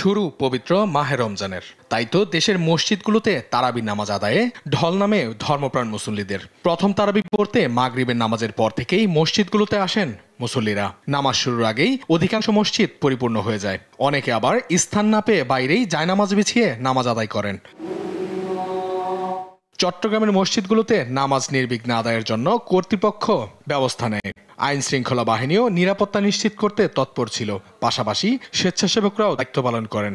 শুরু পবিত্র মাহে রমজানের। তাই তো দেশের মসজিদগুলোতে তারাবি নামাজ আদায়ে ঢল নামে ধর্মপ্রাণ মুসল্লিদের। প্রথম তারাবি পড়তে মাগরিবের নামাজের পর থেকেই মসজিদগুলোতে আসেন মুসল্লিরা। নামাজ শুরুর আগেই অধিকাংশ মসজিদ পরিপূর্ণ হয়ে যায়। অনেকে আবার স্থান না পেয়ে বাইরেই জায়নামাজ বিছিয়ে নামাজ আদায় করেন। চট্টগ্রামের মসজিদগুলোতে নামাজ নির্বিঘ্নে আদায়ের জন্য কর্তৃপক্ষ ব্যবস্থা নেয়। আইন শৃঙ্খলা বাহিনীও নিরাপত্তা নিশ্চিত করতে তৎপর ছিল। পাশাপাশি স্বেচ্ছাসেবকরাও দায়িত্ব পালন করেন।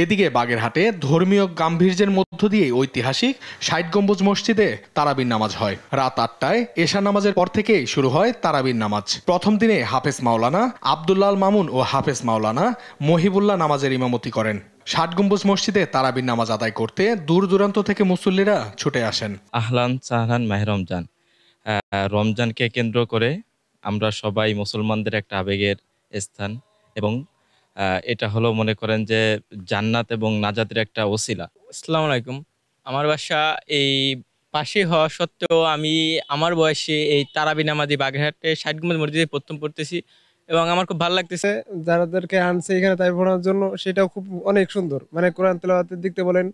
এদিকে বাগেরহাটে ধর্মীয় গাম্ভীর্যের মধ্য দিয়ে ঐতিহাসিক ৬০ গম্বুজ মসজিদে তারাবির নামাজ হয়। রাত ৮টায় এশা নামাজের পর থেকেই শুরু হয় তারাবির নামাজ। প্রথম দিনে হাফেজ মাওলানা আব্দুল্লাহ মামুন ও হাফেজ মাওলানা মহিবুল্লাহ নামাজের ইমামতি করেন। ৬০ গম্বুজ মসজিদে তারাবির নামাজ আদায় করতে দূর দূরান্ত থেকে মুসল্লিরা ছুটে আসেন। আহলান সাহলান মাহে রমজান। রমজানকে কেন্দ্র করে আমরা সবাই মুসলমানদের একটা আবেগের স্থান, এবং এটা হলো মনে করেন যে জান্নাত এবং নাজাতের একটা ওসিলা। আসসালামু আলাইকুম। আমার বাসা এই পাশে হওয়া সত্ত্বেও আমি আমার বয়সে এই তারাবি নামাজি বাগেরহাটে ৬০ গম্বুজ মসজিদে প্রথম পড়তেছি এবং আমার খুব ভালো লাগতেছে। যাদেরকে আনছে এখানে তাই পড়ার জন্য সেটাও খুব অনেক সুন্দর, মানে কোরআন তেলাওয়াতের দিক থেকে বলেন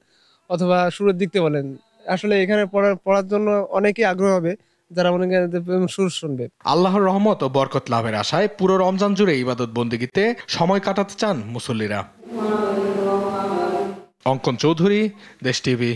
অথবা সুরের দিক থেকে বলেন, আসলে এখানে পড়ার জন্য অনেকেই আগ্রহ হবে যারা মনে করেন সুর শুনবে। আল্লাহর রহমত ও বরকত লাভের আশায় পুরো রমজান জুড়ে ইবাদত বন্দেগীতে সময় কাটাতে চান মুসল্লিরা। অঙ্কন চৌধুরী, দেশ টিভি।